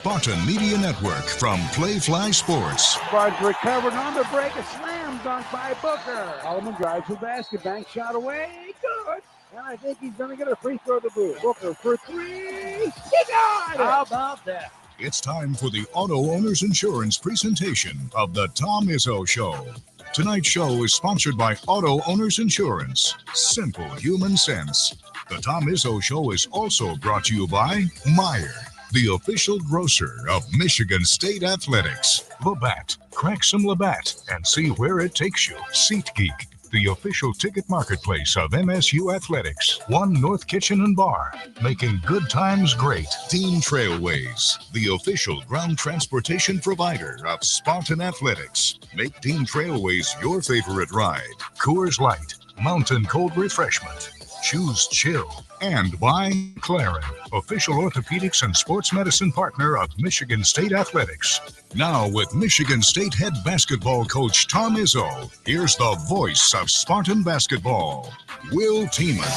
Spartan Media Network from Playfly Sports. Spartans recovered on the break. A slam dunk by Booker. Holloman drives the basket. Bank shot away. Good. And I think he's going to get a free throw to boot. Booker for three. He got it. How about that? It's time for the Auto Owners Insurance presentation of the Tom Izzo Show. Tonight's show is sponsored by Auto Owners Insurance. Simple human sense. The Tom Izzo Show is also brought to you by Meijer, the official grocer of Michigan State Athletics. Labatt. Crack some Labatt and see where it takes you. SeatGeek, the official ticket marketplace of MSU Athletics. One North Kitchen and Bar, making good times great. Team Trailways, the official ground transportation provider of Spartan Athletics. Make Team Trailways your favorite ride. Coors Light, mountain cold refreshment. Choose chill. And by Clarin, official orthopedics and sports medicine partner of Michigan State Athletics. Now with Michigan State head basketball coach Tom Izzo, here's the voice of Spartan basketball, Will Tiemann.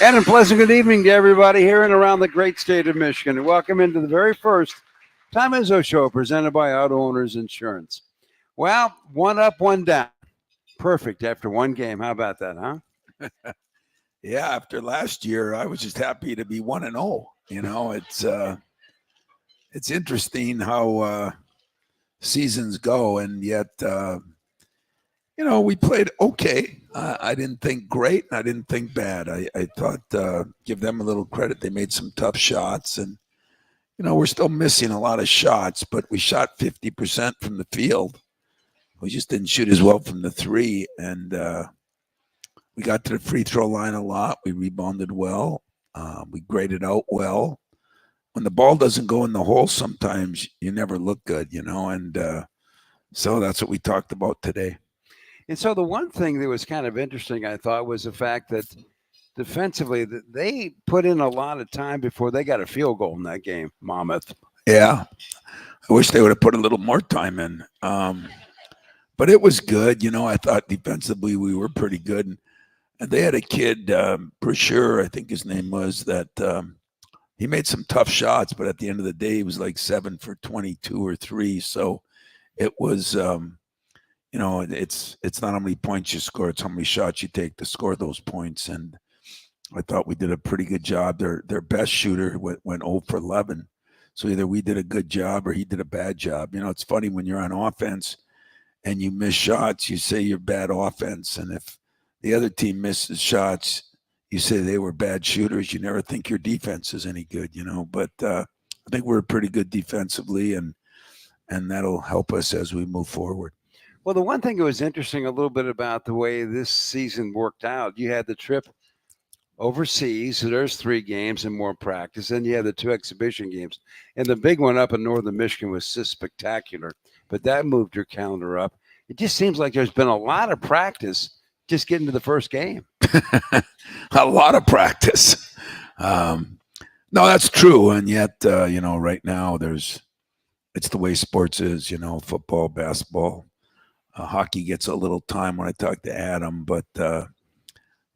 And a pleasant good evening to everybody here and around the great state of Michigan. And welcome into the very first Tom Izzo Show presented by Auto Owners Insurance. Well, one up, one down. Perfect after one game. How about that, huh? Yeah, after last year, I was just happy to be 1-0. You know, it's interesting how seasons go, and yet, you know, we played okay. I didn't think great, and I didn't think bad. I thought give them a little credit. They made some tough shots, and you know, we're still missing a lot of shots, but we shot 50% from the field. We just didn't shoot as well from the three, and we got to the free throw line a lot. We rebounded well. We graded out well. When the ball doesn't go in the hole, sometimes you never look good, you know, and so that's what we talked about today. And so the one thing that was kind of interesting, I thought, was the fact that defensively, they put in a lot of time before they got a field goal in that game, Monmouth. Yeah. I wish they would have put a little more time in. But it was good. You know, I thought defensively we were pretty good. And they had a kid, Brashear, I think his name was, that he made some tough shots, but at the end of the day, he was like 7 for 22 or 3. So it was, you know, it's not how many points you score, it's how many shots you take to score those points. And I thought we did a pretty good job. Their best shooter went 0 for 11. So either we did a good job or he did a bad job. You know, it's funny when you're on offense and you miss shots, you say you're bad offense. And if the other team misses shots, you say they were bad shooters. You never think your defense is any good, you know. But I think we're pretty good defensively, and that'll help us as we move forward. Well, the one thing that was interesting a little bit about the way this season worked out, you had the trip overseas, so there's 3 games and more practice, and you had the 2 exhibition games. And the big one up in northern Michigan was just spectacular, but that moved your calendar up. It just seems like there's been a lot of practice just getting to the first game. A lot of practice. No, that's true. And yet, you know, right now it's the way sports is, you know, football, basketball, hockey gets a little time when I talk to Adam, but, you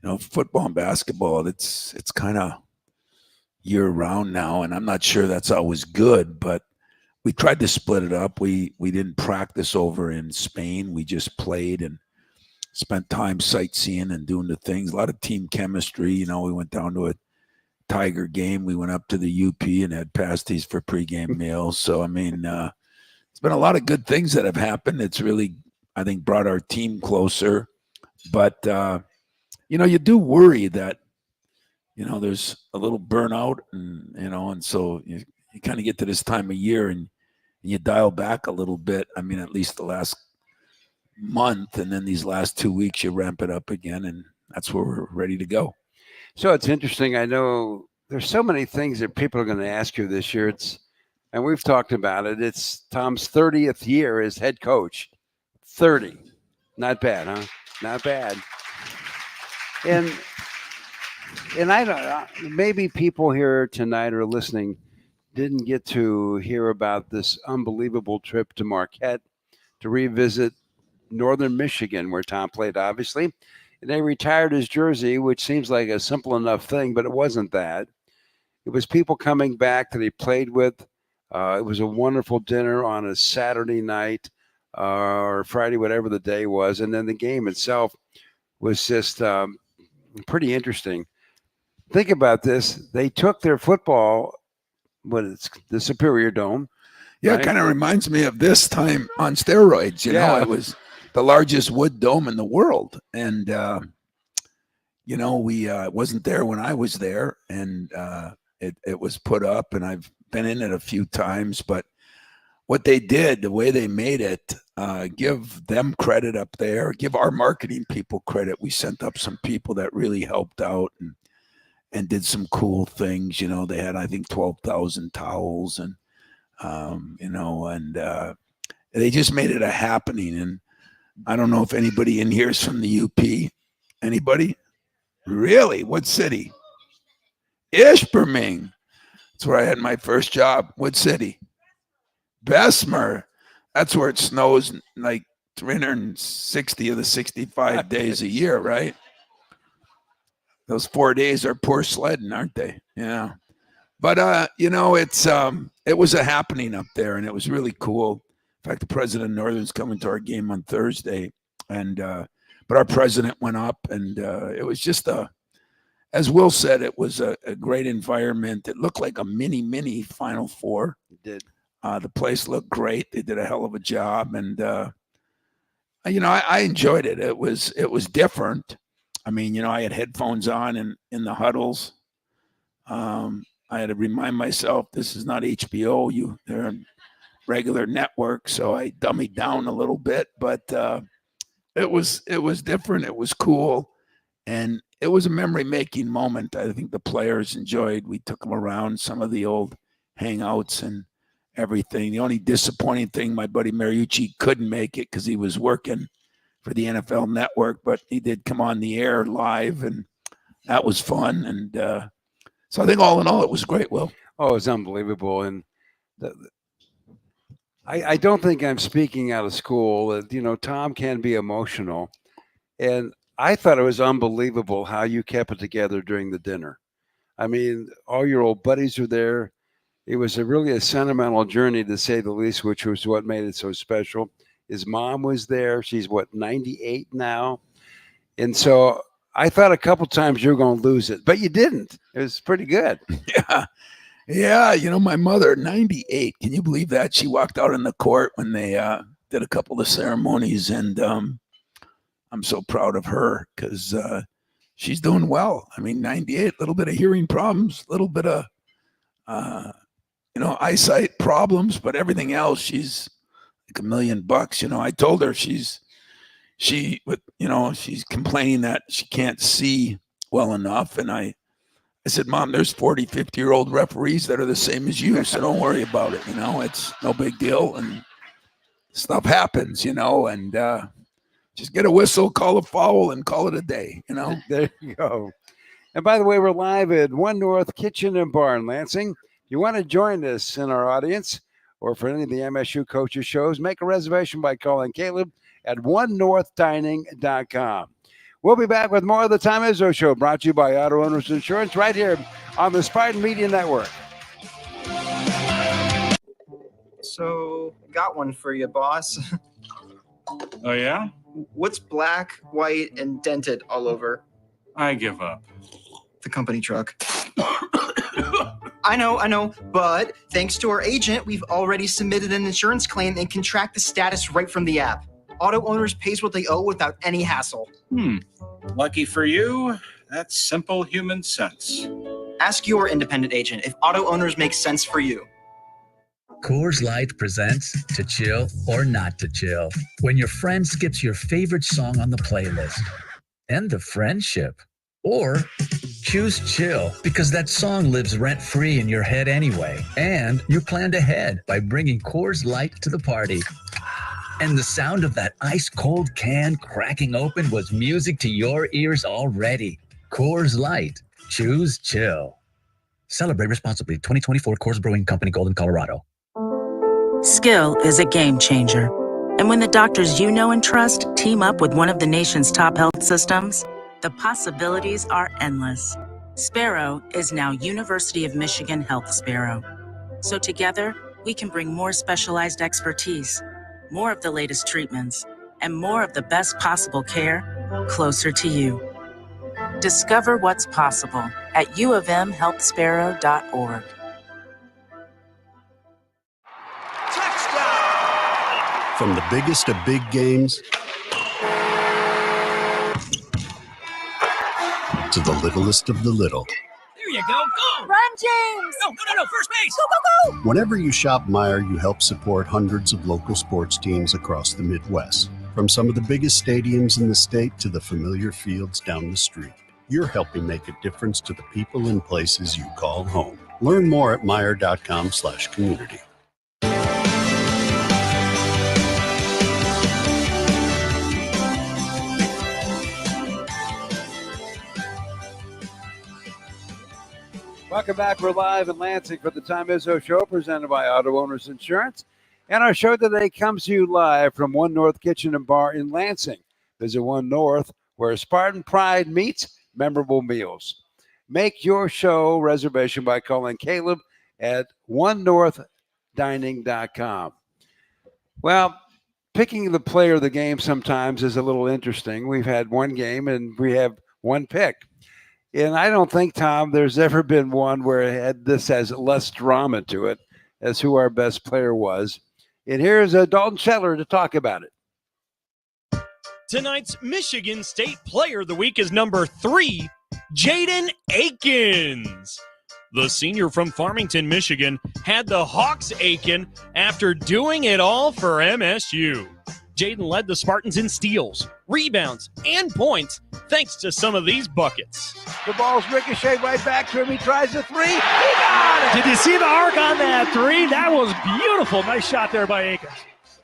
know, football and basketball, it's kind of year round now. And I'm not sure that's always good, but we tried to split it up. We didn't practice over in Spain. We just played and spent time sightseeing and doing the things. A lot of team chemistry. You know, we went down to a Tiger game. We went up to the UP and had pasties for pregame meals. So, I mean, it's been a lot of good things that have happened. It's really, I think, brought our team closer. But, you know, you do worry that, you know, there's a little burnout and, you know, and so you kind of get to this time of year and you dial back a little bit. I mean, at least the last month, and then these last 2 weeks you ramp it up again, and that's where we're ready to go. So it's interesting. I know there's so many things that people are going to ask you this year. And we've talked about it. It's Tom's 30th year as head coach. 30. Not bad, huh? Not bad. And I don't, maybe people here tonight or listening didn't get to hear about this unbelievable trip to Marquette to revisit Northern Michigan, where Tom played, obviously. And they retired his jersey, which seems like a simple enough thing, but it wasn't that. It was people coming back that he played with, It was a wonderful dinner on a Saturday night or Friday, whatever the day was. And then the game itself was just pretty interesting. Think about this. They took their football, it's the Superior Dome. Yeah, right? It kind of reminds me of this time on steroids. You know, it was the largest wood dome in the world. And, we wasn't there when I was there. And it was put up, and I've been in it a few times. But what they did, the way they made it, give them credit up there, give our marketing people credit. We sent up some people that really helped out and did some cool things. You know, they had, I think, 12,000 towels and, they just made it a happening. And I don't know if anybody in here is from the UP. Anybody? Really? What city? Ishpeming. That's where I had my first job. What city? Bessemer. That's where it snows like 360 of the 65 days a year, right? Those 4 days are poor sledding, aren't they? Yeah. But, it was a happening up there, and it was really cool. In fact, the president of Northern's coming to our game on Thursday, and but our president went up, and it was just as Will said, it was a great environment. It looked like a mini Final Four. It did. The place looked great. They did a hell of a job, and I enjoyed it. It was different. I mean, I had headphones on in the huddles. I had to remind myself this is not HBO. They're a regular network, so I dummied down a little bit. But it was different. It was cool, and it was a memory-making moment. I think the players enjoyed. We took them around some of the old hangouts and everything. The only disappointing thing, my buddy Mariucci couldn't make it because he was working for the NFL Network, but he did come on the air live, and that was fun. And so I think all in all, it was great, Will. Oh, it was unbelievable. And I don't think I'm speaking out of school. Tom can be emotional. And I thought it was unbelievable how you kept it together during the dinner. I mean, all your old buddies were there. It was really a sentimental journey, to say the least, which was what made it so special. His mom was there. She's, 98 now? And so I thought a couple times you were going to lose it, but you didn't. It was pretty good. Yeah. My mother, 98. Can you believe that? She walked out in the court when they did a couple of ceremonies, and I'm so proud of her because she's doing well. I mean, 98, a little bit of hearing problems, a little bit of, eyesight problems, but everything else, she's like $1 million. I told her she's complaining that she can't see well enough. And I said, Mom, there's 40, 50-year-old referees that are the same as you. So don't worry about it. It's no big deal. And stuff happens, and just get a whistle, call a foul, and call it a day, There you go. And by the way, we're live at One North Kitchen and Bar in Lansing. If you want to join us in our audience or for any of the MSU coaches shows, make a reservation by calling Caleb at onenorthdining.com. We'll be back with more of the Tom Izzo Show, brought to you by Auto Owners Insurance, right here on the Spartan Media Network. So, got one for you, boss. Oh, yeah? What's black, white, and dented all over? I give up. The company truck. I know, but thanks to our agent, we've already submitted an insurance claim and can track the status right from the app. Auto Owners pays what they owe without any hassle. Lucky for you, that's simple human sense. Ask your independent agent if Auto Owners makes sense for you. Coors Light presents To Chill or Not to Chill. When your friend skips your favorite song on the playlist. End the friendship. Or choose chill because that song lives rent-free in your head anyway. And you planned ahead by bringing Coors Light to the party. And the sound of that ice-cold can cracking open was music to your ears already. Coors Light. Choose chill. Celebrate responsibly. 2024 Coors Brewing Company, Golden, Colorado. Skill is a game changer. And when the doctors you know and trust team up with one of the nation's top health systems, the possibilities are endless. Sparrow is now University of Michigan Health Sparrow. So together, we can bring more specialized expertise, more of the latest treatments, and more of the best possible care closer to you. Discover what's possible at uofmhealthsparrow.org. From the biggest of big games to the littlest of the little. There you go. Go! Run, James! No. First base! Go, go, go! Whenever you shop Meijer, you help support hundreds of local sports teams across the Midwest. From some of the biggest stadiums in the state to the familiar fields down the street. You're helping make a difference to the people and places you call home. Learn more at Meijer.com/community. Welcome back. We're live in Lansing for the Tom Izzo Show, presented by Auto Owners Insurance. And our show today comes to you live from One North Kitchen and Bar in Lansing. Visit One North, where Spartan pride meets memorable meals. Make your show reservation by calling Caleb at onenorthdining.com. Well, picking the player of the game sometimes is a little interesting. We've had one game and we have one pick. And I don't think, Tom, there's ever been one where this has less drama to it as who our best player was. And here's Dalton Shetler to talk about it. Tonight's Michigan State Player of the Week is number 3, Jaden Akins. The senior from Farmington, Michigan, had the Hawks aching after doing it all for MSU. Jaden led the Spartans in steals, rebounds, and points thanks to some of these buckets. The ball's ricocheted right back to him. He tries a three. He got it! Did you see the arc on that three? That was beautiful. Nice shot there by Akins.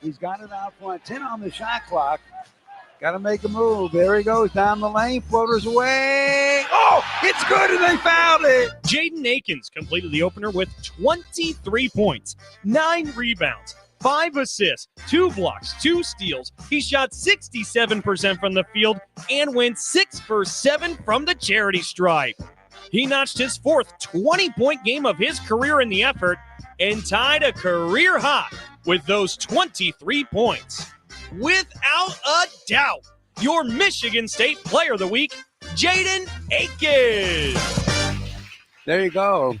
He's got it out front. 10 on the shot clock. Got to make a move. There he goes down the lane. Floaters away. Oh, it's good, and they fouled it. Jaden Akins completed the opener with 23 points, 9 rebounds, 5 assists, 2 blocks, 2 steals. He shot 67% from the field and went 6 for 7 from the charity stripe. He notched his 4th 20-point game of his career in the effort and tied a career high with those 23 points. Without a doubt, your Michigan State Player of the Week, Jaden Akins. There you go.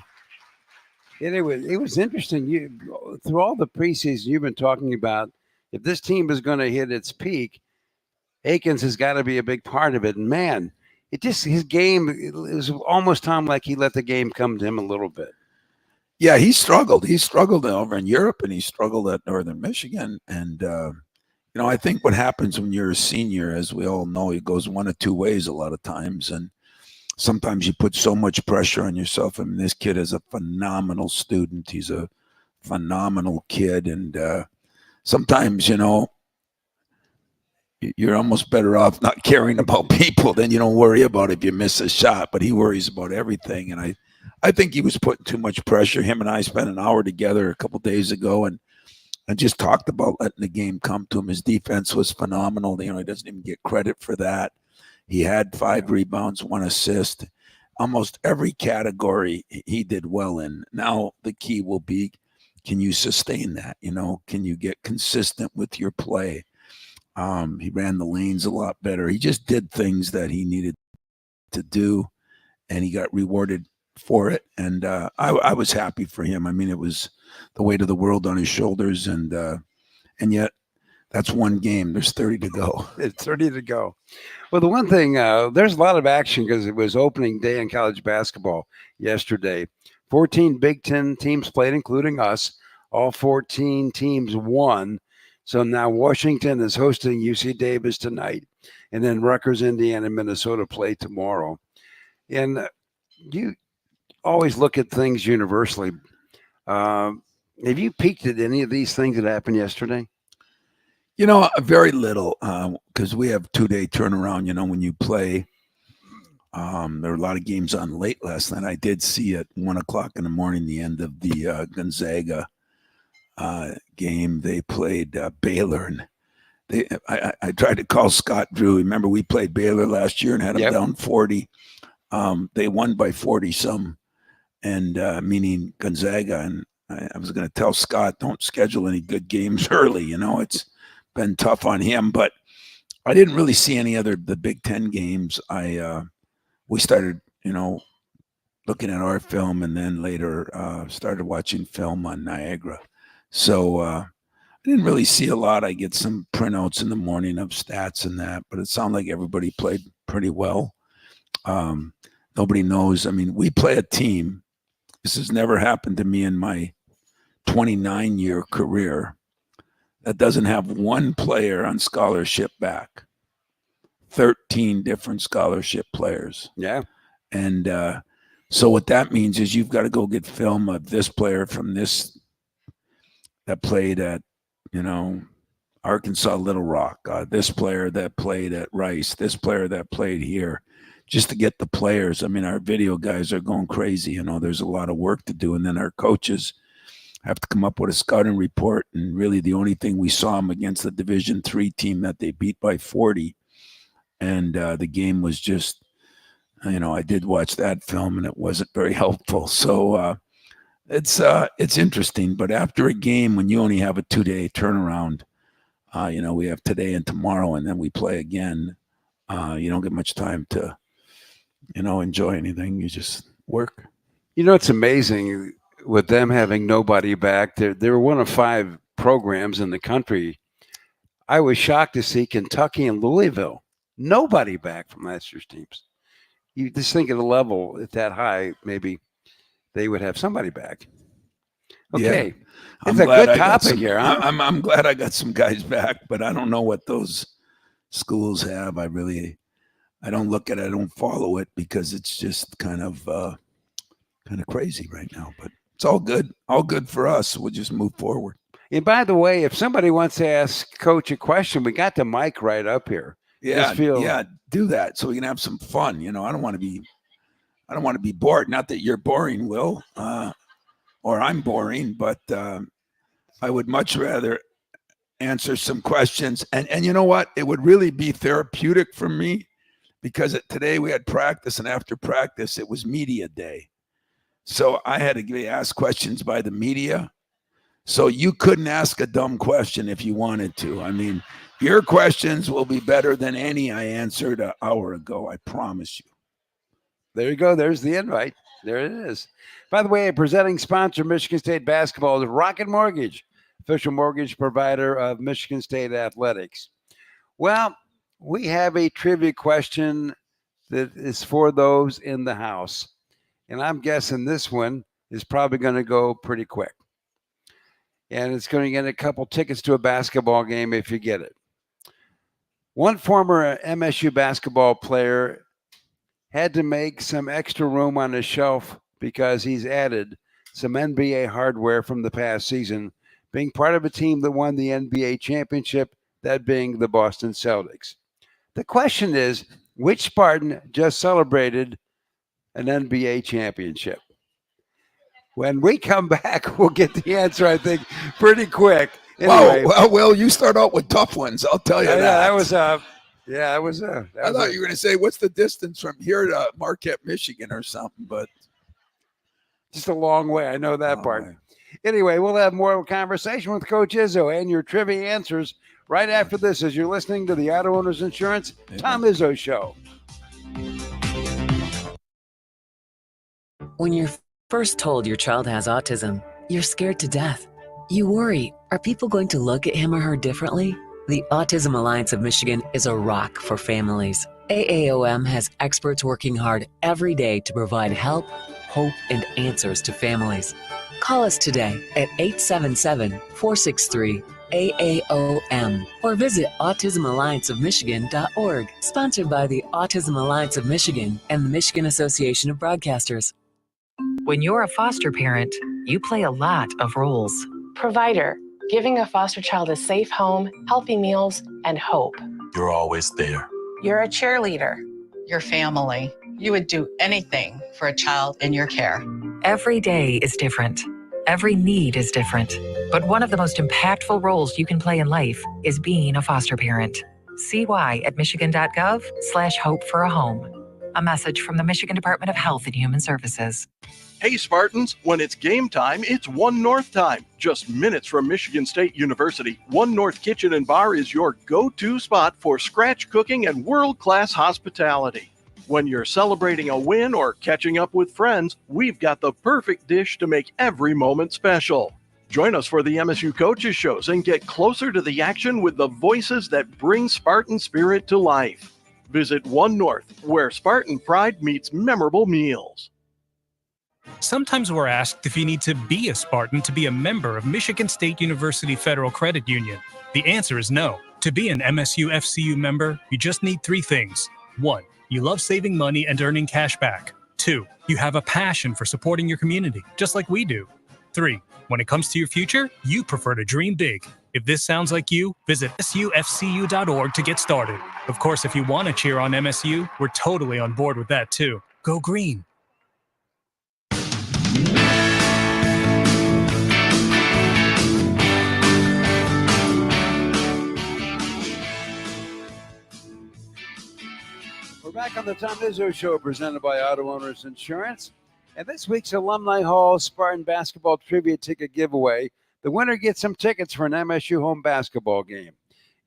And it was interesting. Through all the preseason you've been talking about, if this team is going to hit its peak, Akins has got to be a big part of it. And man, his game, it was almost time like he let the game come to him a little bit. Yeah, he struggled. He struggled over in Europe, and he struggled at Northern Michigan. And I think what happens when you're a senior, as we all know, it goes one of two ways a lot of times. And sometimes you put so much pressure on yourself. I mean, this kid is a phenomenal student. He's a phenomenal kid. And sometimes, you're almost better off not caring about people than you don't worry about if you miss a shot. But he worries about everything. And I think he was putting too much pressure. Him and I spent an hour together a couple days ago, and I just talked about letting the game come to him. His defense was phenomenal. He doesn't even get credit for that. He had 5 rebounds, 1 assist. Almost every category he did well in. Now the key will be, can you sustain that? Can you get consistent with your play? He ran the lanes a lot better. He just did things that he needed to do, and he got rewarded for it. And I was happy for him. I mean, it was the weight of the world on his shoulders, and yet that's one game. There's 30 to go. It's 30 to go. Well, the one thing, there's a lot of action because it was opening day in college basketball yesterday. 14 Big Ten teams played, including us. All 14 teams won. So now Washington is hosting UC Davis tonight, and then Rutgers, Indiana, and Minnesota play tomorrow. And you always look at things universally. Have you peeked at any of these things that happened yesterday? Very little, because we have 2-day turnaround. When you play, there were a lot of games on late last night. I did see at 1:00 in the morning the end of the Gonzaga game. They played Baylor, and I tried to call Scott Drew. Remember, we played Baylor last year and had them down 40. They won by 40 some, and meaning Gonzaga. And I was going to tell Scott, don't schedule any good games early. You know, it's been tough on him, but I didn't really see any other the Big Ten games. We started, you know, looking at our film, and then later started watching film on Niagara. So I didn't really see a lot. I get some printouts in the morning of stats and that, but it sounded like everybody played pretty well. Nobody knows. I mean, we play a team. This has never happened to me in my 29-year career that doesn't have one player on scholarship back. 13 different scholarship players. Yeah. And so what that means is you've got to go get film of this player from this that played at, you know, Arkansas Little Rock, this player that played at Rice, this player that played here, just to get the players. I mean, our video guys are going crazy. You know, there's a lot of work to do. And then our coaches have to come up with a scouting report. And really the only thing we saw them against the Division III team that they beat by 40. And the game was just, you know, I did watch that film and it wasn't very helpful. So it's interesting. But after a game, when you only have a 2-day turnaround, you know, we have today and tomorrow, and then we play again. You don't get much time to, you know, enjoy anything. You just work. You know, it's amazing with them having nobody back. They're one of 5 programs in the country. I was shocked to see Kentucky and Louisville. Nobody back from last year's teams. You just think at a level at that high, maybe they would have somebody back. Okay. Yeah. It's a good topic here. Huh? I'm glad I got some guys back, but I don't know what those schools have. I don't look at it. I don't follow it because it's just kind of crazy right now, but it's all good. All good for us. We'll just move forward. And by the way, if somebody wants to ask Coach a question, we got the mic right up here. Yeah, do that so we can have some fun. You know, I don't want to be bored. Not that you're boring, Will, or I'm boring, but I would much rather answer some questions. And you know what? It would really be therapeutic for me because today we had practice, and after practice, it was media day. So I had to be asked questions by the media. So you couldn't ask a dumb question if you wanted to. I mean, your questions will be better than any I answered an hour ago. I promise you. There you go. There's the invite. There it is. By the way, a presenting sponsor, Michigan State basketball, is Rocket Mortgage, official mortgage provider of Michigan State athletics. Well, we have a trivia question that is for those in the house. And I'm guessing this one is probably going to go pretty quick. And it's going to get a couple tickets to a basketball game if you get it. One former MSU basketball player had to make some extra room on his shelf because he's added some NBA hardware from the past season, being part of a team that won the NBA championship, that being the Boston Celtics. The question is, which Spartan just celebrated an NBA championship? When we come back, we'll get the answer, I think, pretty quick. Anyway, Well, you start out with tough ones. I'll tell you that. That was I thought you were going to say, what's the distance from here to Marquette, Michigan or something, but just a long way. I know that part. Way. Anyway, we'll have more of a conversation with Coach Izzo and your trivia answers right after this as you're listening to the Auto Owners Insurance Tom Izzo Show. When you're first told your child has autism, you're scared to death. You worry, are people going to look at him or her differently? The Autism Alliance of Michigan is a rock for families. AAOM has experts working hard every day to provide help, hope, and answers to families. Call us today at 877-463-AAOM or visit autismallianceofmichigan.org. Sponsored by the Autism Alliance of Michigan and the Michigan Association of Broadcasters. When you're a foster parent, you play a lot of roles. Provider, giving a foster child a safe home, healthy meals, and hope. You're always there. You're a cheerleader. Your family. You would do anything for a child in your care. Every day is different. Every need is different. But one of the most impactful roles you can play in life is being a foster parent. See why at michigan.gov/hope for a home. A message from the Michigan Department of Health and Human Services. Hey Spartans, when it's game time, it's One North time. Just minutes from Michigan State University, One North Kitchen and Bar is your go-to spot for scratch cooking and world-class hospitality. When you're celebrating a win or catching up with friends, we've got the perfect dish to make every moment special. Join us for the MSU Coaches Shows and get closer to the action with the voices that bring Spartan spirit to life. Visit One North, where Spartan pride meets memorable meals. Sometimes we're asked if you need to be a Spartan to be a member of Michigan State University Federal Credit Union. The answer is no. To be an MSU FCU member, you just need 3 things. 1, you love saving money and earning cash back. 2, you have a passion for supporting your community, just like we do. 3, when it comes to your future, you prefer to dream big. If this sounds like you, visit MSUFCU.org to get started. Of course, if you want to cheer on MSU, we're totally on board with that too. Go green. We're back on the Tom Izzo Show, presented by Auto Owners Insurance. And this week's Alumni Hall Spartan Basketball Trivia Ticket Giveaway, the winner gets some tickets for an MSU home basketball game.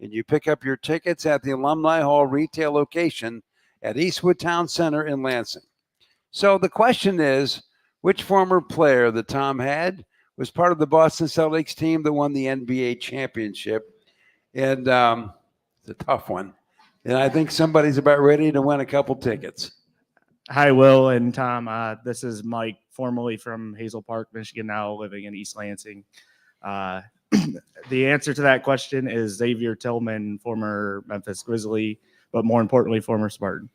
And you pick up your tickets at the Alumni Hall retail location at Eastwood Town Center in Lansing. So the question is, which former player that Tom had was part of the Boston Celtics team that won the NBA championship? And it's a tough one. And I think somebody's about ready to win a couple tickets. Hi, Will and Tom. This is Mike, formerly from Hazel Park, Michigan, now living in East Lansing. The answer to that question is Xavier Tillman, former Memphis Grizzly, but more importantly, former Spartan.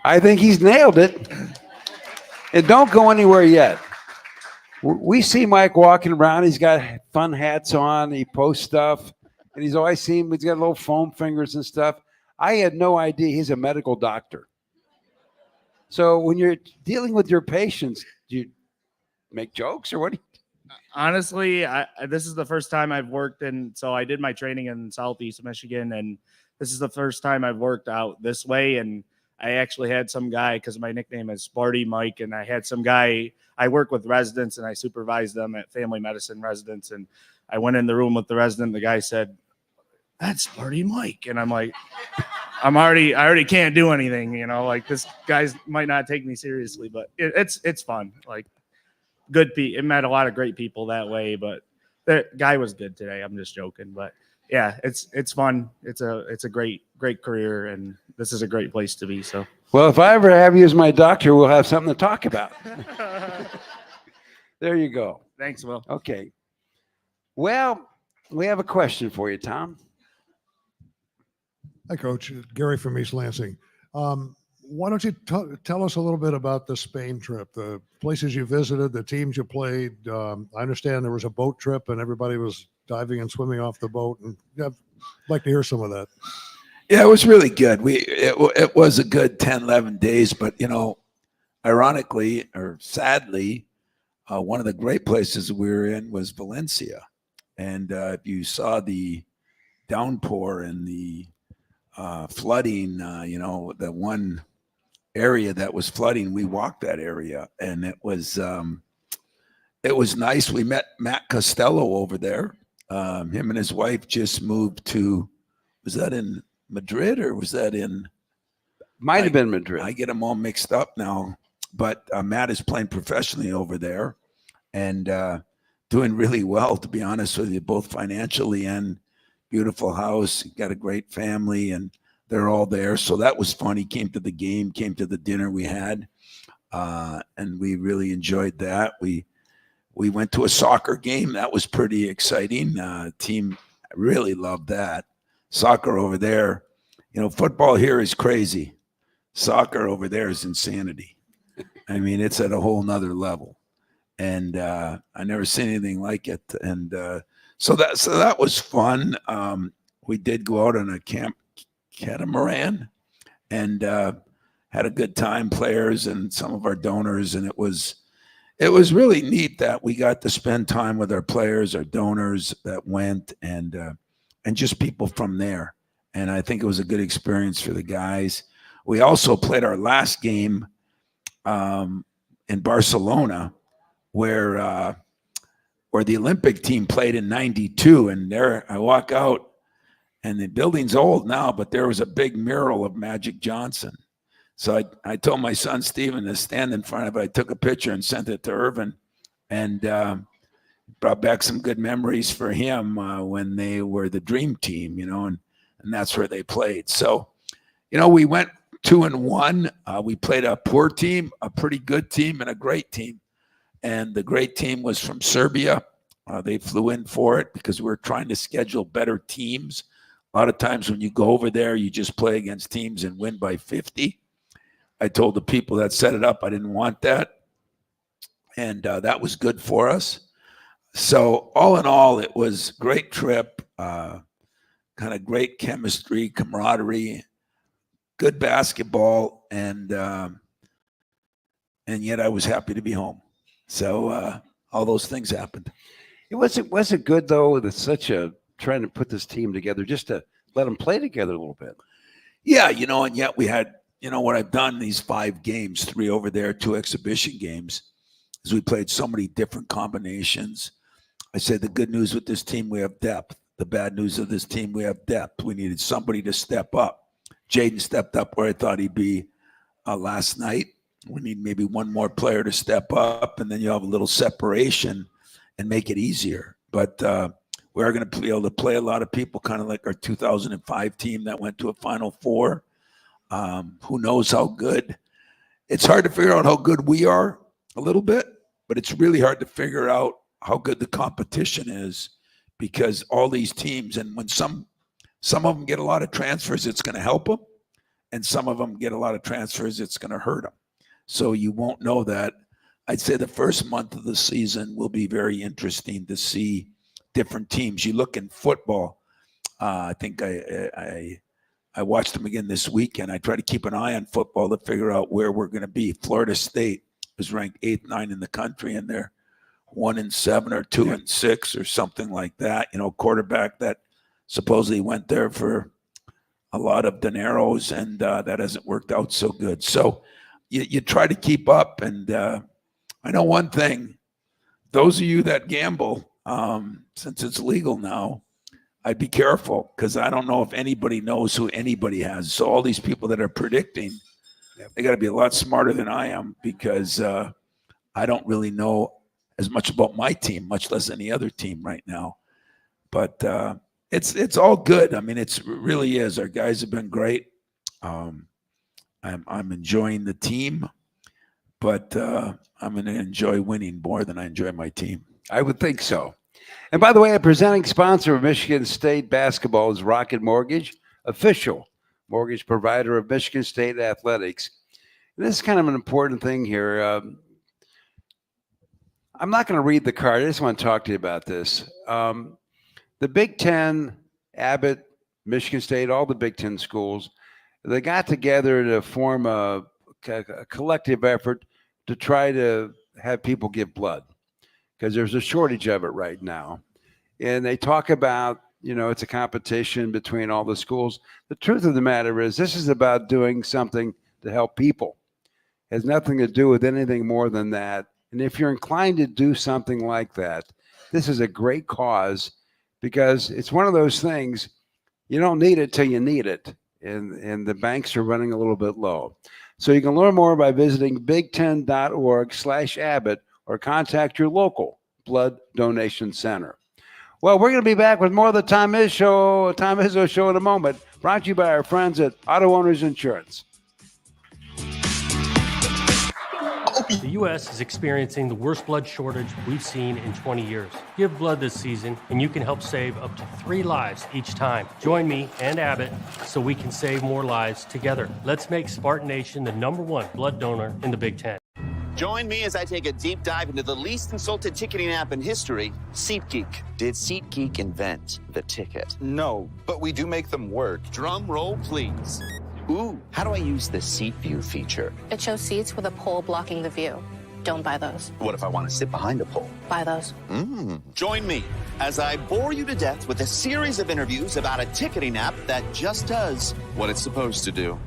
I think he's nailed it. And don't go anywhere yet. We see Mike walking around. He's got fun hats on. He posts stuff. And he's always seen he's got little foam fingers and stuff. I had no idea he's a medical doctor. So when you're dealing with your patients, do you make jokes or what? Honestly, this is the first time I've worked so I did my training in Southeast Michigan, and this is the first time I've worked out this way. And I actually had some guy, because my nickname is Sparty Mike, and I had some guy, I work with residents and I supervise them at family medicine residents. And I went in the room with the resident, the guy said, "That's Sparty Mike." And I'm like, I already can't do anything, like this guy might not take me seriously, but it's fun. Like good people, met a lot of great people that way, but that guy was good today. I'm just joking, but yeah, it's fun. It's a great career, and this is a great place to be. So, well, if I ever have you as my doctor, we'll have something to talk about. There you go. Thanks, Will. Okay. Well, we have a question for you, Tom. Hi, Coach. Gary from East Lansing. Why don't you tell us a little bit about the Spain trip, the places you visited, the teams you played? I understand there was a boat trip and everybody was diving and swimming off the boat. And I'd like to hear some of that. Yeah, it was really good. It was a good 10, 11 days, but, ironically or sadly, one of the great places we were in was Valencia. And if you saw the downpour and the flooding, the one area that was flooding, we walked that area, and it was nice. We met Matt Costello over there. Him and his wife just moved to, was that in Madrid or was that in? Might have been Madrid. I get them all mixed up now, but Matt is playing professionally over there and doing really well, to be honest with you, both financially and beautiful house, got a great family, and they're all there. So that was fun. He came to the game, came to the dinner we had, and we really enjoyed that. We went to a soccer game. That was pretty exciting. Team really loved that. Soccer over there, football here is crazy. Soccer over there is insanity. I mean, it's at a whole nother level. And I never seen anything like it. And so that was fun. We did go out on a catamaran and had a good time, players and some of our donors, and it was really neat that we got to spend time with our players, our donors that went, and just people from there. And I think it was a good experience for the guys. We also played our last game in Barcelona where the Olympic team played in '92, and there I walk out, and the building's old now, but there was a big mural of Magic Johnson. So I told my son Steven to stand in front of it. I took a picture and sent it to Irvin, and brought back some good memories for him when they were the dream team, and that's where they played. So, we went 2-1. We played a poor team, a pretty good team, and a great team. And the great team was from Serbia. They flew in for it because we were trying to schedule better teams. A lot of times when you go over there, you just play against teams and win by 50. I told the people that set it up I didn't want that. And that was good for us. So all in all, it was a great trip, kind of great chemistry, camaraderie, good basketball, and yet I was happy to be home. So all those things happened. Was it good though? That's trying to put this team together, just to let them play together a little bit. Yeah, and yet we had, what I've done these 5 games, 3 over there, 2 exhibition games, is we played so many different combinations. I said the good news with this team, we have depth. The bad news of this team, we have depth. We needed somebody to step up. Jaden stepped up where I thought he'd be last night. We need maybe one more player to step up, and then you have a little separation and make it easier. But we're going to be able to play a lot of people, kind of like our 2005 team that went to a Final Four. Who knows how good? It's hard to figure out how good we are a little bit, but it's really hard to figure out how good the competition is, because all these teams, and when some of them get a lot of transfers, it's going to help them, and some of them get a lot of transfers, it's going to hurt them. So you won't know that. I'd say the first month of the season will be very interesting to see different teams. You look in football. I think I watched them again this weekend. I try to keep an eye on football to figure out where we're going to be. Florida State is ranked 8th, 9th in the country, and they're 1-7 or 2-6 or something like that. Quarterback that supposedly went there for a lot of dineros, and that hasn't worked out so good. So you try to keep up, and I know one thing. Those of you that gamble, since it's legal now, I'd be careful, because I don't know if anybody knows who anybody has. So all these people that are predicting, they got to be a lot smarter than I am, because I don't really know as much about my team, much less any other team right now. But it's all good. I mean, it really is. Our guys have been great. I'm enjoying the team, but I'm going to enjoy winning more than I enjoy my team. I would think so. And by the way, a presenting sponsor of Michigan State basketball is Rocket Mortgage, official mortgage provider of Michigan State athletics. And this is kind of an important thing here. I'm not going to read the card. I just want to talk to you about this. The Big Ten, Abbott, Michigan State, all the Big Ten schools, they got together to form a collective effort to try to have people give blood, because there's a shortage of it right now. And they talk about, it's a competition between all the schools. The truth of the matter is, this is about doing something to help people. It has nothing to do with anything more than that. And if you're inclined to do something like that, this is a great cause, because it's one of those things, you don't need it till you need it. And the banks are running a little bit low. So you can learn more by visiting big10.org/Abbott or contact your local blood donation center. Well, we're going to be back with more of the Tom Izzo Show in a moment, brought to you by our friends at Auto Owners Insurance. The U.S. is experiencing the worst blood shortage we've seen in 20 years. Give blood this season, and you can help save up to 3 lives each time. Join me and Abbott so we can save more lives together. Let's make Spartan Nation the #1 blood donor in the Big Ten. Join me as I take a deep dive into the least insulted ticketing app in history, SeatGeek. Did SeatGeek invent the ticket? No, but we do make them work. Drum roll, please. Ooh, how do I use the Seat View feature? It shows seats with a pole blocking the view. Don't buy those. What if I want to sit behind a pole? Buy those. Join me as I bore you to death with a series of interviews about a ticketing app that just does what it's supposed to do.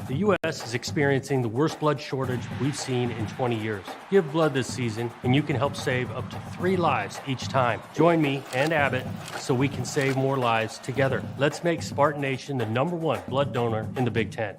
The The U.S. is experiencing the worst blood shortage we've seen in 20 years. Give blood this season, and you can help save up to 3 lives each time. Join me and Abbott so we can save more lives together. Let's make Spartan Nation the #1 blood donor in the Big Ten.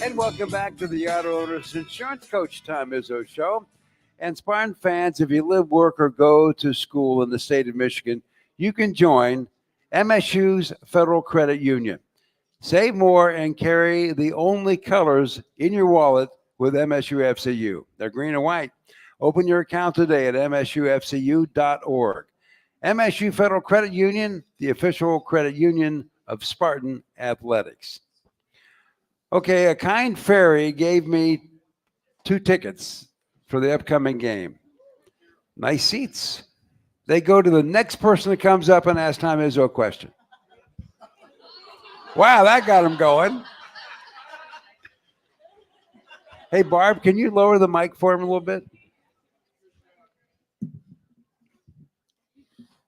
And welcome back to the Auto Owners Insurance Coach Tom Izzo Show. And Spartan fans, if you live, work, or go to school in the state of Michigan, you can join MSU's Federal Credit Union. Save more and carry the only colors in your wallet with MSU FCU. They're green and white. Open your account today at msufcu.org. MSU Federal Credit Union, the official credit union of Spartan Athletics. Okay, a kind fairy gave me 2 tickets for the upcoming game. Nice seats. They go to the next person that comes up and asks Tom Izzo a question. Wow, that got him going. Hey, Barb, can you lower the mic for him a little bit?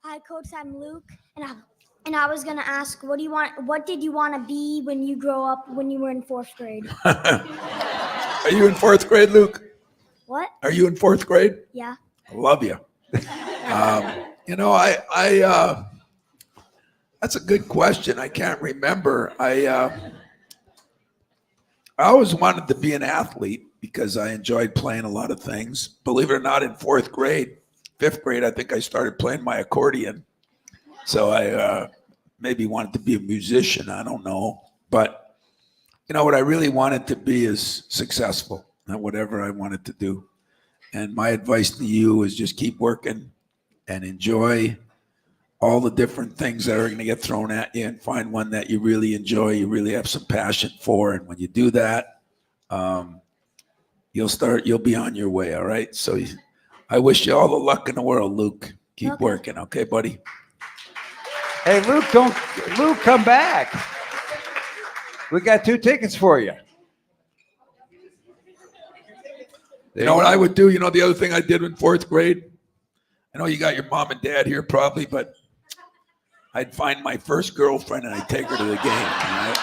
Hi, Coach. I'm Luke, and I was gonna ask, what did you want to be when you grow up? When you were in 4th grade? Are you in 4th grade, Luke? What? Are you in 4th grade? Yeah. I love you. That's a good question. I can't remember. I always wanted to be an athlete because I enjoyed playing a lot of things. Believe it or not, in 4th grade, 5th grade, I think I started playing my accordion. So I maybe wanted to be a musician. I don't know. But, what I really wanted to be is successful at whatever I wanted to do. And my advice to you is just keep working and enjoy all the different things that are going to get thrown at you, and find one that you really enjoy, you really have some passion for. And when you do that, you'll be on your way. All right. So I wish you all the luck in the world, Luke. Keep working. Okay, buddy. Hey, Luke, come back. We got 2 tickets for you. You know what I would do? The other thing I did in 4th grade? I know you got your mom and dad here probably, but I'd find my first girlfriend and I'd take her to the game. All right?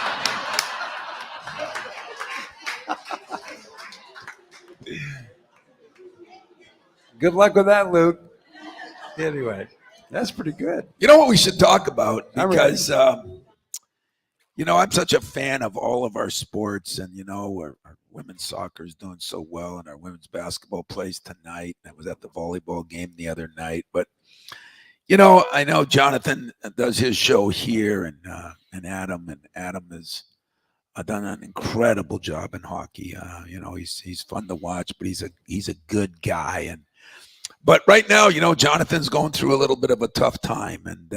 Good luck with that, Luke. Anyway, that's pretty good. You know what we should talk about? Because, I'm such a fan of all of our sports, and, our women's soccer is doing so well, and our women's basketball plays tonight. I was at the volleyball game the other night. But, I know Jonathan does his show here, and Adam has done an incredible job in hockey. He's fun to watch, but he's a good guy. But right now, Jonathan's going through a little bit of a tough time, and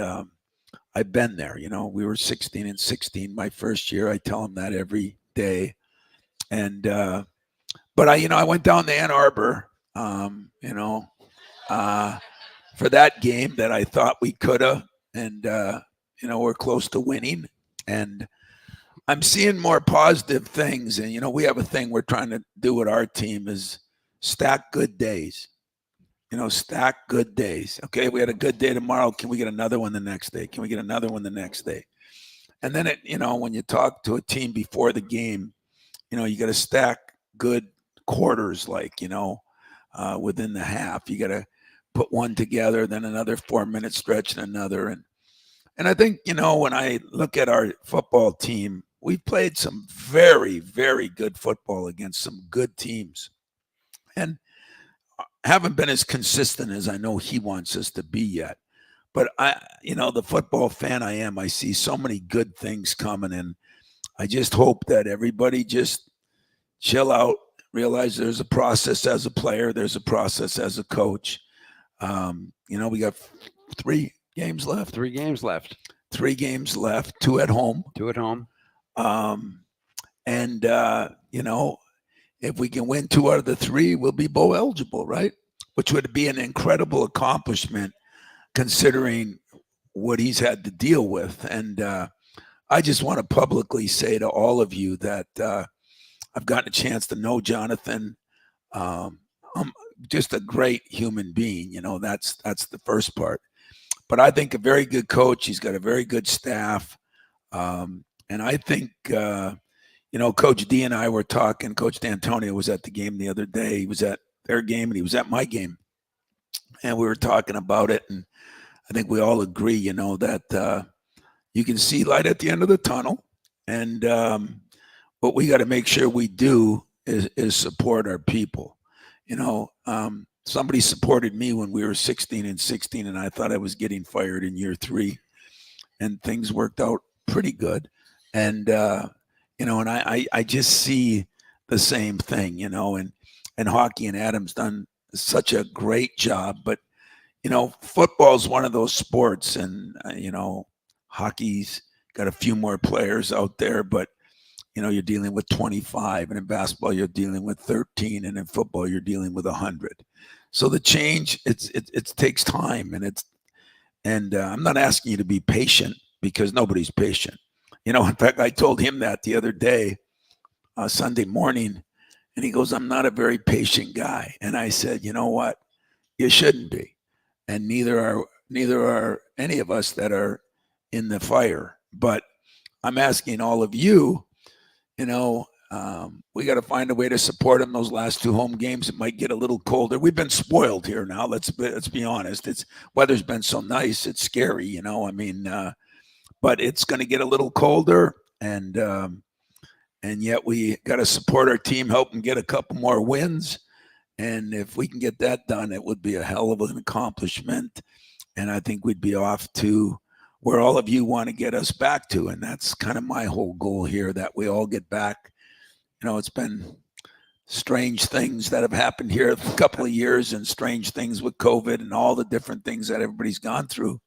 I've been there. We were 16-16 my first year. I tell him that every day. And but I went down to Ann Arbor, for that game that I thought we could have, and we're close to winning. And I'm seeing more positive things. And we have a thing we're trying to do with our team is stack good days. Stack good days. Okay, we had a good day tomorrow. Can we get another one the next day? Can we get another one the next day? And then when you talk to a team before the game, you got to stack good quarters, within the half. You got to put one together, then another 4-minute stretch and another. And I think, when I look at our football team, we've played some very, very good football against some good teams. And haven't been as consistent as I know he wants us to be yet. But the football fan I am, I see so many good things coming, and I just hope that everybody just chill out, realize there's a process as a player, there's a process as a coach. We got 3 games left. 3 games left. 3 games left, 2 at home. 2 at home. If we can win 2 out of the 3, we'll be bowl eligible, right? Which would be an incredible accomplishment considering what he's had to deal with. And I just want to publicly say to all of you that I've gotten a chance to know Jonathan. I'm just a great human being. That's the first part. But I think a very good coach. He's got a very good staff. And I think, Coach D and I were talking. Coach D'Antonio was at the game the other day. He was at their game and he was at my game. And we were talking about it. And I think we all agree, that you can see light at the end of the tunnel. And what we got to make sure we do is support our people. Somebody supported me when we were 16 and 16, and I thought I was getting fired in year 3. And things worked out pretty good. And, and I just see the same thing, and hockey and Adam's done such a great job. But, football is one of those sports, and, hockey's got a few more players out there, but, you're dealing with 25, and in basketball, you're dealing with 13, and in football, you're dealing with 100. So the change, it takes time, and I'm not asking you to be patient because nobody's patient. In fact, I told him that the other day, Sunday morning, and he goes, "I'm not a very patient guy." And I said, "You know what? You shouldn't be, and neither are any of us that are in the fire. But I'm asking all of you, we got to find a way to support them. Those last 2 home games, it might get a little colder. We've been spoiled here now. Let's be honest. Weather's been so nice. It's scary, but it's going to get a little colder, and yet we got to support our team, help them get a couple more wins. And if we can get that done, it would be a hell of an accomplishment. And I think we'd be off to where all of you want to get us back to. And that's kind of my whole goal here, that we all get back. It's been strange things that have happened here a couple of years, and strange things with COVID and all the different things that everybody's gone through.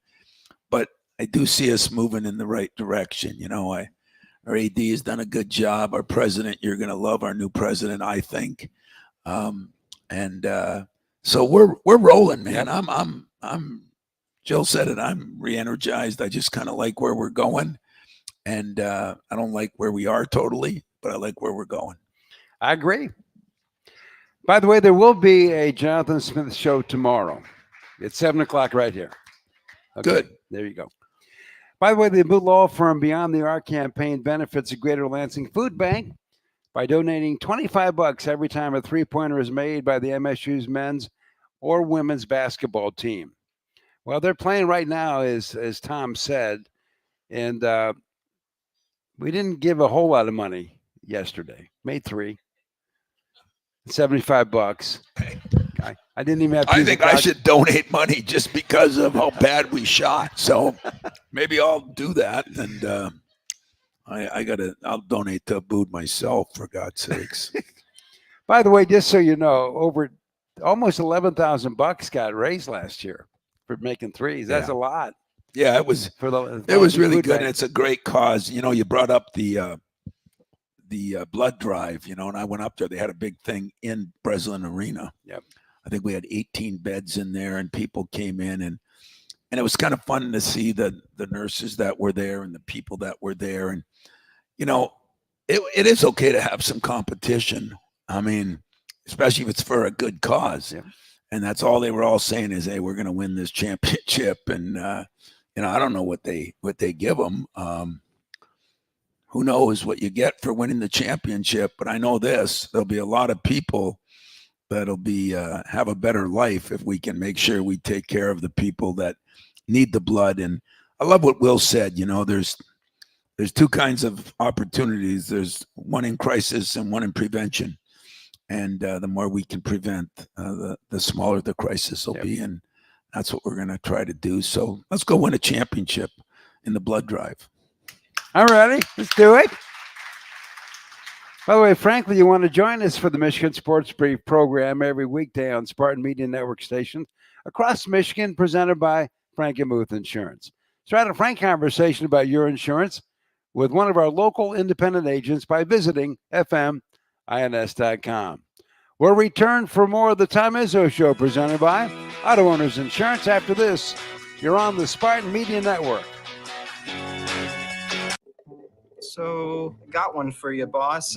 But I do see us moving in the right direction. Our AD has done a good job. Our president, you're going to love our new president, I think. So we're rolling, man. I'm Jill said it. I'm re-energized. I just kind of like where we're going. And I don't like where we are totally, but I like where we're going. I agree. By the way, there will be a Jonathan Smith show tomorrow. It's 7:00 right here. Okay, good. There you go. By the way, the law firm Beyond the Arc campaign benefits the Greater Lansing Food Bank by donating $25 every time a 3-pointer is made by the MSU's men's or women's basketball team. Well, they're playing right now, as Tom said, and we didn't give a whole lot of money yesterday. Made 3, $75. I didn't even have. I think I should donate money just because of how bad we shot. So maybe I'll do that, and I'll donate to Abood myself, for God's sakes. By the way, just so you know, over almost $11,000 got raised last year for making 3s. That's a lot. Yeah, it was. It was really good, and it's a great cause. You brought up the blood drive. And I went up there. They had a big thing in Breslin Arena. Yep. I think we had 18 beds in there, and people came in, and it was kind of fun to see the nurses that were there and the people that were there. And it is okay to have some competition. I mean, especially if it's for a good cause. Yeah. And that's all they were all saying is, "Hey, we're going to win this championship." And I don't know what they give them. Who knows what you get for winning the championship? But I know this: there'll be a lot of people that'll be have a better life if we can make sure we take care of the people that need the blood. And I love what Will said. You know, there's two kinds of opportunities. There's one in crisis and one in prevention. And the more we can prevent, the smaller the crisis will be. And that's what we're going to try to do. So let's go win a championship in the blood drive. All righty, let's do it. By the way, Frank, will you want to join us for the Michigan Sports Brief program every weekday on Spartan Media Network stations across Michigan, presented by Frank & Muth Insurance. Start a frank conversation about your insurance with one of our local independent agents by visiting fmins.com. We'll return for more of the Tom Izzo Show presented by Auto Owners Insurance. After this, you're on the Spartan Media Network. So, got one for you, boss.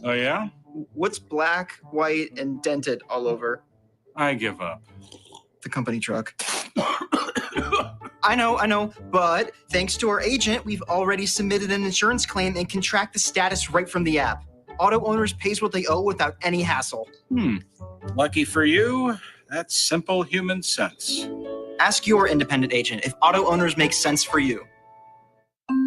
Oh, yeah? What's black, white, and dented all over? I give up. The company truck. I know, but thanks to our agent, we've already submitted an insurance claim and can track the status right from the app. Auto Owners pays what they owe without any hassle. Lucky for you, that's simple human sense. Ask your independent agent if Auto Owners makes sense for you.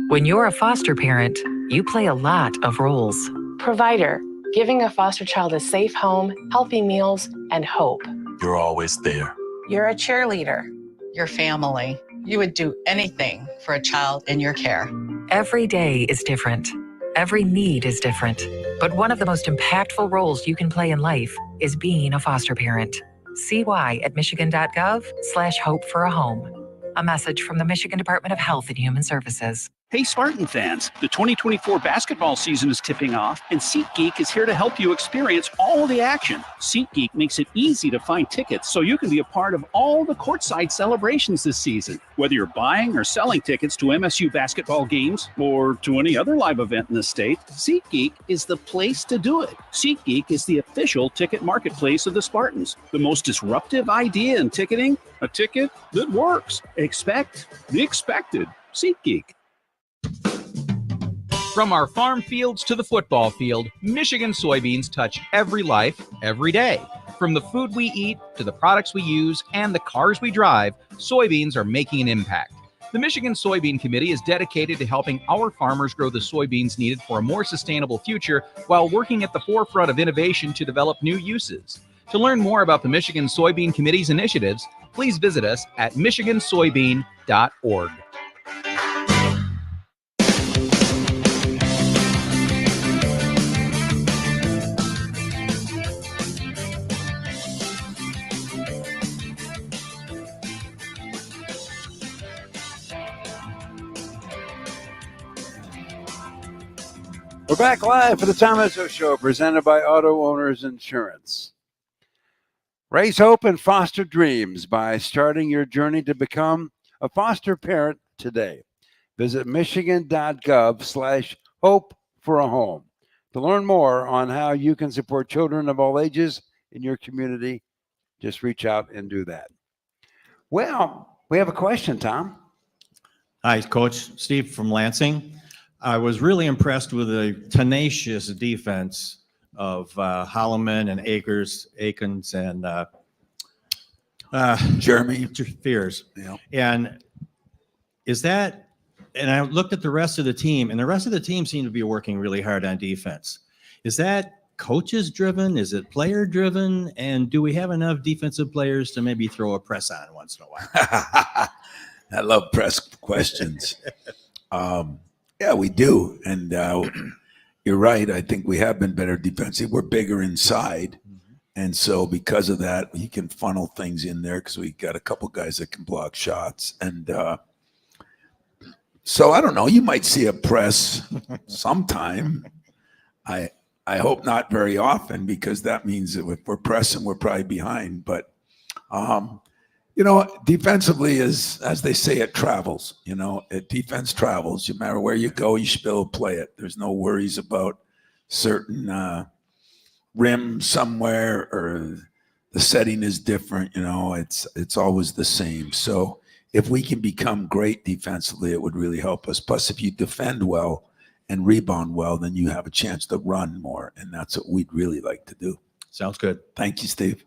When you're a foster parent, you play a lot of roles. Provider, giving a foster child a safe home, healthy meals, and hope. You're always there. You're a cheerleader. Your family. You would do anything for a child in your care. Every day is different. Every need is different. But one of the most impactful roles you can play in life is being a foster parent. See why at michigan.gov/hope for a home. A message from the Michigan Department of Health and Human Services. Hey, Spartan fans, the 2024 basketball season is tipping off, and SeatGeek is here to help you experience all the action. SeatGeek makes it easy to find tickets so you can be a part of all the courtside celebrations this season. Whether you're buying or selling tickets to MSU basketball games or to any other live event in the state, SeatGeek is the place to do it. SeatGeek is the official ticket marketplace of the Spartans. The most disruptive idea in ticketing, a ticket that works. Expect the expected. SeatGeek. From our farm fields to the football field, Michigan soybeans touch every life, every day. From the food we eat to the products we use and the cars we drive, soybeans are making an impact. The Michigan Soybean Committee is dedicated to helping our farmers grow the soybeans needed for a more sustainable future while working at the forefront of innovation to develop new uses. To learn more about the Michigan Soybean Committee's initiatives, please visit us at michigansoybean.org. We're back live for the Tom Izzo Show, presented by Auto Owners Insurance. Raise hope and foster dreams by starting your journey to become a foster parent today. Visit michigan.gov/hope for a home. To learn more on how you can support children of all ages in your community, just reach out and do that. Well, we have a question, Tom. Hi, Coach. Steve from Lansing. I was really impressed with the tenacious defense of Holloman and Akins and Jeremy Fears. Yeah. And is that, and I looked at the rest of the team, and the rest of the team seemed to be working really hard on defense. Is that coaches driven? Is it player driven? And do we have enough defensive players to maybe throw a press on once in a while? I love press questions. Yeah, we do. And you're right. I think we have been better defensive. We're bigger inside. And so because of that, he can funnel things in there because we got a couple guys that can block shots. And so I don't know. You might see a press sometime. I hope not very often, because that means that if we're pressing, we're probably behind. But you know, defensively, is, as they say, it travels. You know, defense travels. No matter where you go, you should be able to play it. There's no worries about certain rim somewhere or the setting is different. You know, it's always the same. So if we can become great defensively, it would really help us. Plus, if you defend well and rebound well, then you have a chance to run more, and that's what we'd really like to do. Sounds good. Thank you, Steve.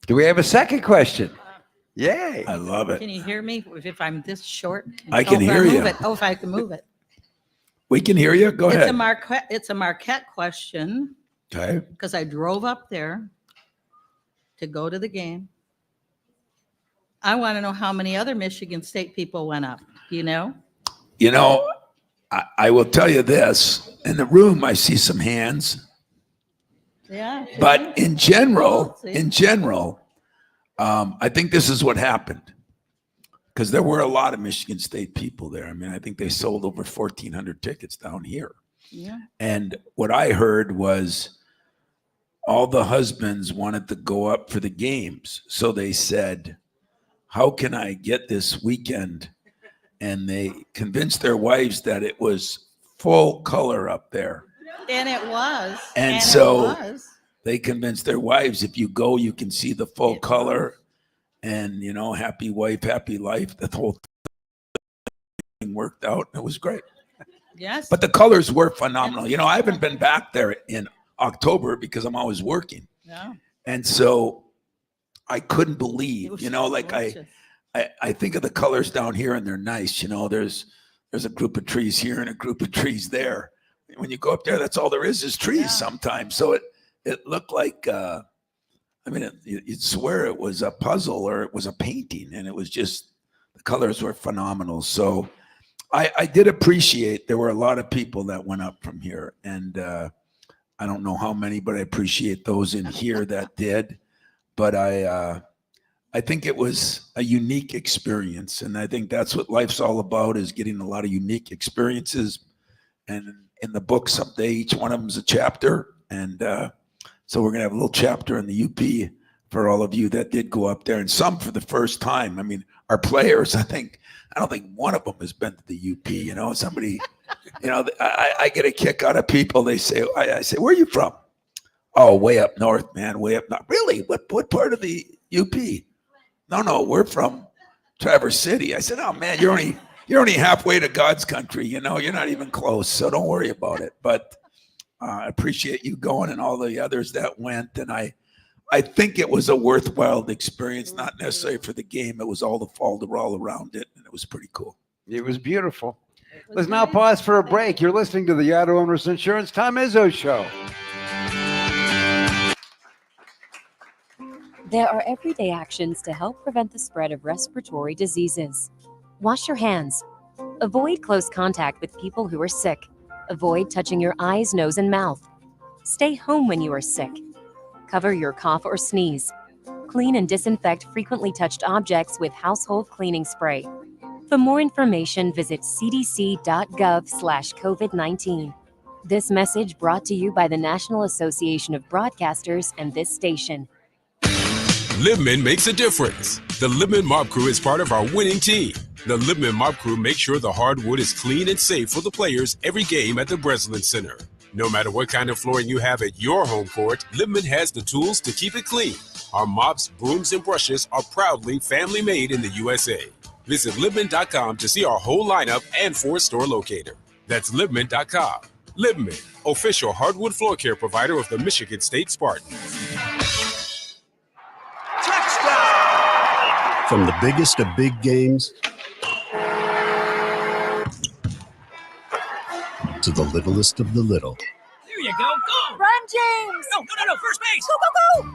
Do we have a second question? Yay. I love it. Can you hear me if I'm this short? I can if hear you. Move it. Oh, if I can move it. We can hear you. Go ahead. It's a Marquette question. Okay. Because I drove up there to go to the game. I want to know how many other Michigan State people went up. Do you know? You know, I will tell you this. In the room, I see some hands. Yeah. But in general, I think this is what happened. Because there were a lot of Michigan State people there. I mean, I think they sold over 1,400 tickets down here. Yeah. And what I heard was all the husbands wanted to go up for the games. So they said, how can I get this weekend? And they convinced their wives that it was full color up there. And it was. And so they convinced their wives, if you go, you can see the full color. And, you know, happy wife, happy life. The whole thing worked out. It was great. Yes. But the colors were phenomenal. You know, I haven't been back there in October because I'm always working. Yeah. And so I couldn't believe, you know, like I think of the colors down here and they're nice. You know, there's a group of trees here and a group of trees there. When you go up there, that's all there is trees sometimes. So it looked like, I mean, you'd swear it was a puzzle or it was a painting, and it was just, the colors were phenomenal. So I did appreciate, there were a lot of people that went up from here, and I don't know how many, but I appreciate those in here that did. But I think it was a unique experience, and I think that's what life's all about, is getting a lot of unique experiences. And in the book someday, each one of them is a chapter, and so we're going to have a little chapter in the UP for all of you that did go up there, and some for the first time. I mean, our players, I don't think one of them has been to the UP. You know, somebody, you know, I get a kick out of people. They say, I say, where are you from? Oh, way up north, man, way up north. Really? What part of the UP? No, we're from Traverse City. I said, oh man, you're only halfway to God's country. You know, you're not even close, so don't worry about it. But I appreciate you going and all the others that went. And I think it was a worthwhile experience, not necessarily for the game. It was all the all around it, and it was pretty cool. It was beautiful. Let's now pause for a break. You're listening to the Auto Owners Insurance Tom Izzo Show. There are everyday actions to help prevent the spread of respiratory diseases. Wash your hands. Avoid close contact with people who are sick. Avoid touching your eyes, nose, and mouth. Stay home when you are sick. Cover your cough or sneeze. Clean and disinfect frequently touched objects with household cleaning spray. For more information, visit cdc.gov/COVID-19. This message brought to you by the National Association of Broadcasters and this station. Libman makes a difference. The Libman Mop Crew is part of our winning team. The Libman Mop Crew makes sure the hardwood is clean and safe for the players every game at the Breslin Center. No matter what kind of flooring you have at your home court, Libman has the tools to keep it clean. Our mops, brooms, and brushes are proudly family made in the USA. Visit Libman.com to see our whole lineup and 4-store locator. That's Libman.com. Libman, official hardwood floor care provider of the Michigan State Spartans. From the biggest of big games to the littlest of the little. There you go. Go! Run, James! No. First base! Go!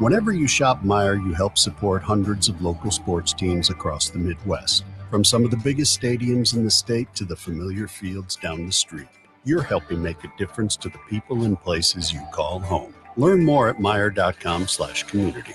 Whenever you shop Meijer, you help support hundreds of local sports teams across the Midwest. From some of the biggest stadiums in the state to the familiar fields down the street. You're helping make a difference to the people and places you call home. Learn more at Meijer.com/community.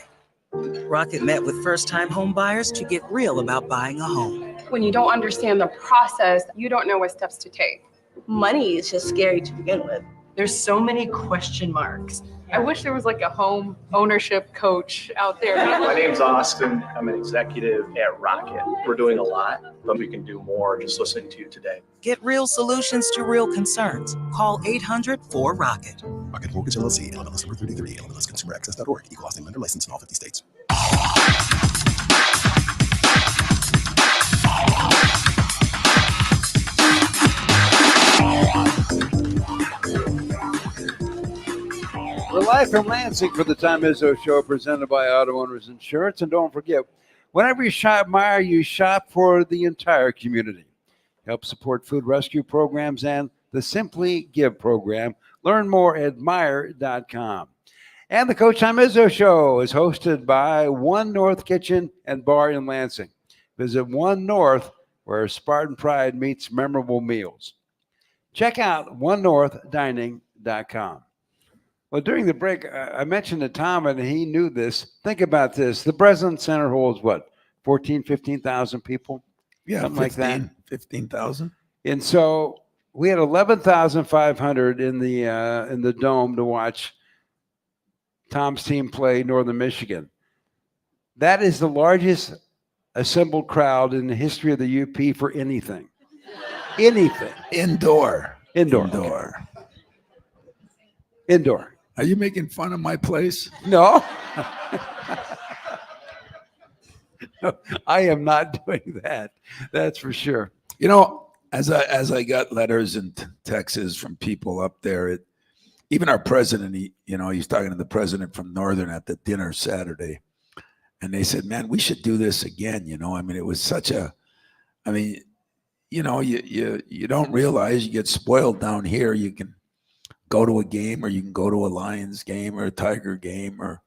Rocket met with first-time home buyers to get real about buying a home. When you don't understand the process, you don't know what steps to take. Money is just scary to begin with. There's so many question marks. I wish there was like a home ownership coach out there. My name's Austin. I'm an executive at Rocket. We're doing a lot, but we can do more just listening to you today. Get real solutions to real concerns. Call 800-4ROCKET. Rocket Mortgage LLC, NMLS number 33, NMLSConsumerAccess.org, equal housing lender license in all 50 states. We're live from Lansing for the Tom Izzo Show, presented by Auto Owners Insurance. And don't forget, whenever you shop Meijer, you shop for the entire community. Help support food rescue programs and the Simply Give program. Learn more at Meijer.com. And the Coach Tom Izzo Show is hosted by One North Kitchen and Bar in Lansing. Visit One North, where Spartan pride meets memorable meals. Check out onenorthdining.com. Well, during the break, I mentioned to Tom, and he knew this. Think about this. The Breslin Center holds, what, 14,000, 15,000 people? Yeah, something like that. 15,000. And so we had 11,500 in the dome to watch Tom's team play Northern Michigan. That is the largest assembled crowd in the history of the UP for anything. Anything. Indoor. Okay. Indoor. Are you making fun of my place? No. No, I am not doing that. That's for sure. You know, as I got letters and texts from people up there, even our president, he's talking to the president from Northern at the dinner Saturday, and they said, "Man, we should do this again." It was such a, you don't realize you get spoiled down here. You can go to a game, or you can go to a Lions game or a Tiger game, or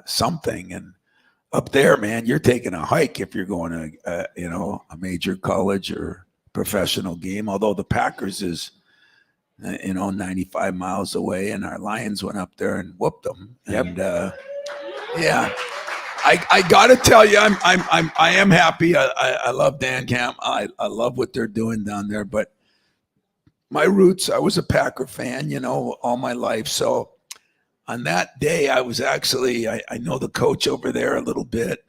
something. And up there, man, you're taking a hike if you're going to a major college or professional game. Although the Packers is 95 miles away, and our Lions went up there and whooped them. Yep. And yeah, I got to tell you, I am happy. I love Dan Camp. I love what they're doing down there. But my roots, I was a Packer fan, all my life. So on that day, I was actually, I know the coach over there a little bit,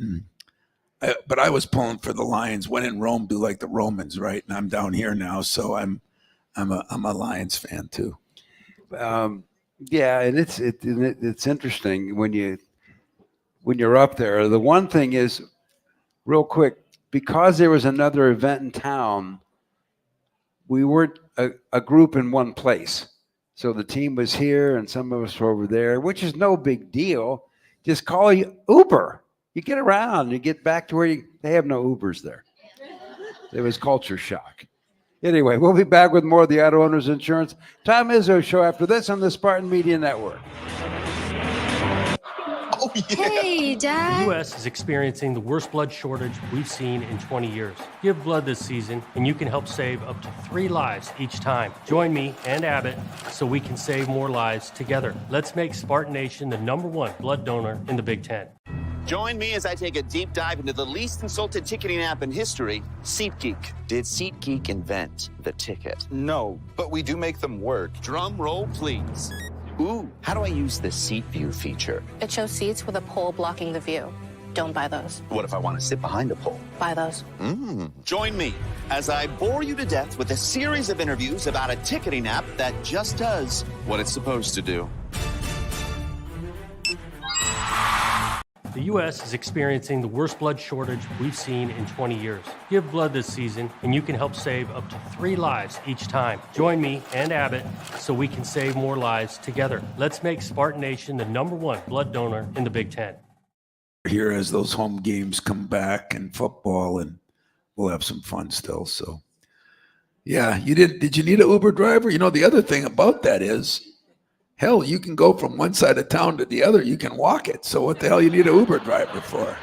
but I was pulling for the Lions. When in Rome, do like the Romans, right? And I'm down here now, so I'm a Lions fan too. Yeah, and it's interesting when you're up there. The one thing is, real quick, because there was another event in town, we weren't a group in one place. So the team was here and some of us were over there, which is no big deal. Just call Uber. You get around, you get back to where they have no Ubers there. It was culture shock. Anyway, we'll be back with more of the Auto Owners Insurance Tom Izzo Show after this on the Spartan Media Network. Oh, yeah. Hey, Dad. The U.S. is experiencing the worst blood shortage we've seen in 20 years. Give blood this season, and you can help save up to 3 lives each time. Join me and Abbott so we can save more lives together. Let's make Spartan Nation the #1 blood donor in the Big Ten. Join me as I take a deep dive into the least consulted ticketing app in history, SeatGeek. Did SeatGeek invent the ticket? No, but we do make them work. Drum roll, please. Ooh, how do I use the Seat View feature? It shows seats with a pole blocking the view. Don't buy those. What if I want to sit behind a pole? Buy those. Join me as I bore you to death with a series of interviews about a ticketing app that just does what it's supposed to do. The U.S. is experiencing the worst blood shortage we've seen in 20 years. Give blood this season, and you can help save up to 3 lives each time. Join me and Abbott so we can save more lives together. Let's make Spartan Nation the #1 blood donor in the Big Ten. Here as those home games come back and football, and we'll have some fun still. So, yeah, did you need an Uber driver? The other thing about that is, hell, you can go from one side of town to the other. You can walk it. So what the hell you need an Uber driver for?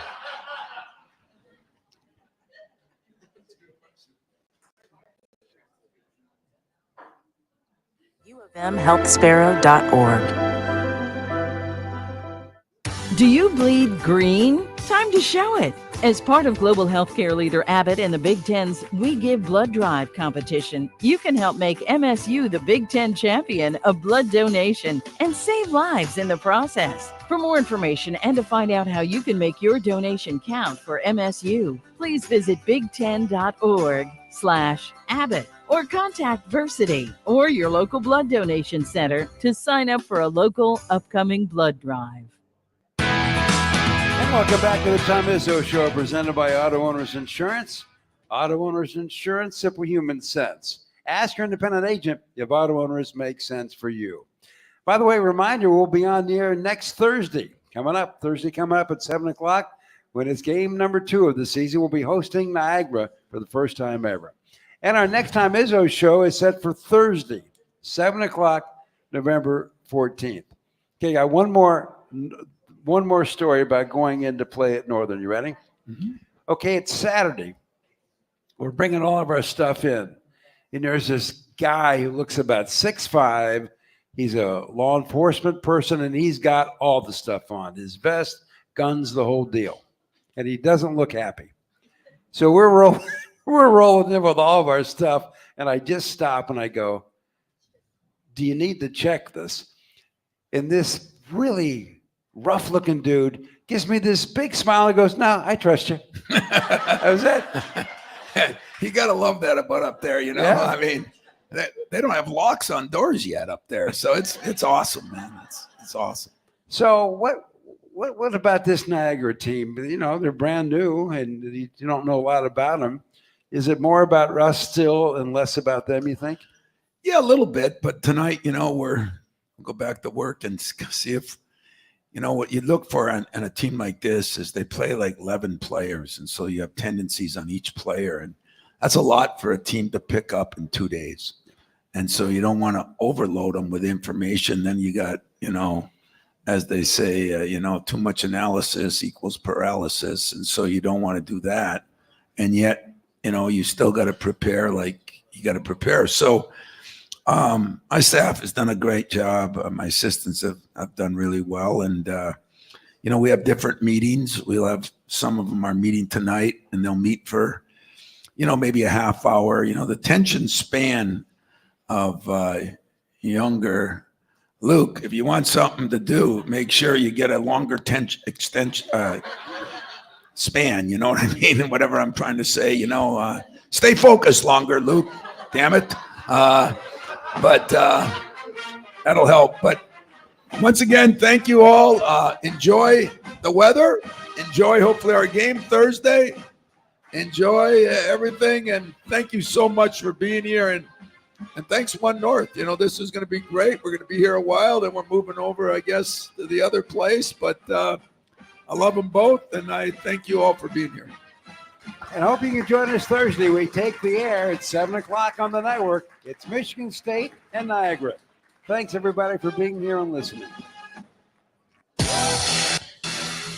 UofMHelpSparrow.org. Do you bleed green? Time to show it. As part of global healthcare leader Abbott and the Big Ten's We Give Blood Drive competition, you can help make MSU the Big Ten champion of blood donation and save lives in the process. For more information and to find out how you can make your donation count for MSU, please visit big10.org/Abbott or contact Versity or your local blood donation center to sign up for a local upcoming blood drive. Welcome back to the Tom Izzo Show, presented by Auto Owners Insurance. Auto Owners Insurance, simple human sense. Ask your independent agent if Auto Owners make sense for you. By the way, reminder, we'll be on the air next Thursday coming up at 7 o'clock when it's game number 2 of the season. We'll be hosting Niagara for the first time ever. And our next Tom Izzo show is set for Thursday, 7 o'clock, November 14th. Okay, got one more story about going in to play at Northern. You ready? Mm-hmm. Okay, it's Saturday. We're bringing all of our stuff in. And there's this guy who looks about 6'5". He's a law enforcement person, and he's got all the stuff on. His vest, guns, the whole deal. And he doesn't look happy. So we're rolling in with all of our stuff, and I just stop and I go, do you need to check this? And this really rough-looking dude gives me this big smile and goes, no, I trust you. That was it. You got to love that about up there, you know? Yeah. I mean, they don't have locks on doors yet up there. So it's awesome, man. It's awesome. So what about this Niagara team? You know, they're brand new, and you don't know a lot about them. Is it more about us still and less about them, you think? Yeah, a little bit. But tonight, you know, we'll go back to work and see if, you know, what you look for on a team like this is they play like 11 players. And so you have tendencies on each player. And that's a lot for a team to pick up in 2 days. And so you don't want to overload them with information. Then you got, you know, as they say, you know, too much analysis equals paralysis. And so you don't want to do that. And yet, you know, you still got to prepare like you got to prepare. So my staff has done a great job. My assistants have done really well. And, you know, we have different meetings. We'll have some of them are meeting tonight, and they'll meet for, you know, maybe a half hour. You know, the attention span of younger Luke, if you want something to do, make sure you get a longer span, you know what I mean? And whatever I'm trying to say, you know, stay focused longer, Luke, damn it. But that'll help. But once again, thank you all. Enjoy the weather. Enjoy, hopefully, our game Thursday. Enjoy everything. And thank you so much for being here. And thanks, One North. You know, this is going to be great. We're going to be here a while. Then we're moving over, I guess, to the other place. But I love them both. And I thank you all for being here. And I hope you can join us Thursday. We take the air at 7 o'clock on the network. It's Michigan State and Niagara. Thanks, everybody, for being here and listening.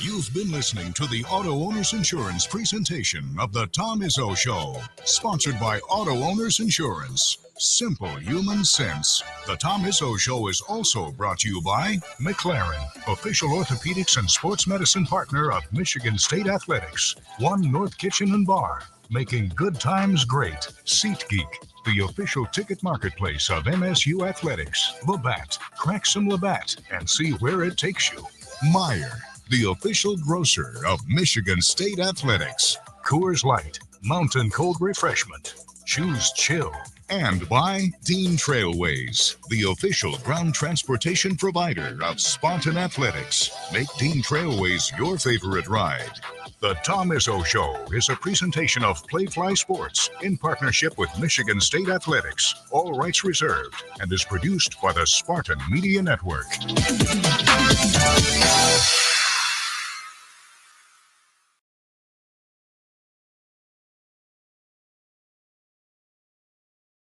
You've been listening to the Auto Owners Insurance presentation of the Tom Izzo Show, sponsored by Auto Owners Insurance. Simple human sense. The Tom Izzo Show is also brought to you by McLaren, official orthopedics and sports medicine partner of Michigan State Athletics. One North Kitchen and Bar, making good times great. SeatGeek, the official ticket marketplace of MSU Athletics. Labatt, crack some Labatt and see where it takes you. Meyer, the official grocer of Michigan State Athletics. Coors Light, mountain cold refreshment. Choose chill. And by Dean Trailways, the official ground transportation provider of Spartan Athletics. Make Dean Trailways your favorite ride. The Tom Izzo Show is a presentation of Playfly Sports in partnership with Michigan State Athletics. All rights reserved, and is produced by the Spartan Media Network.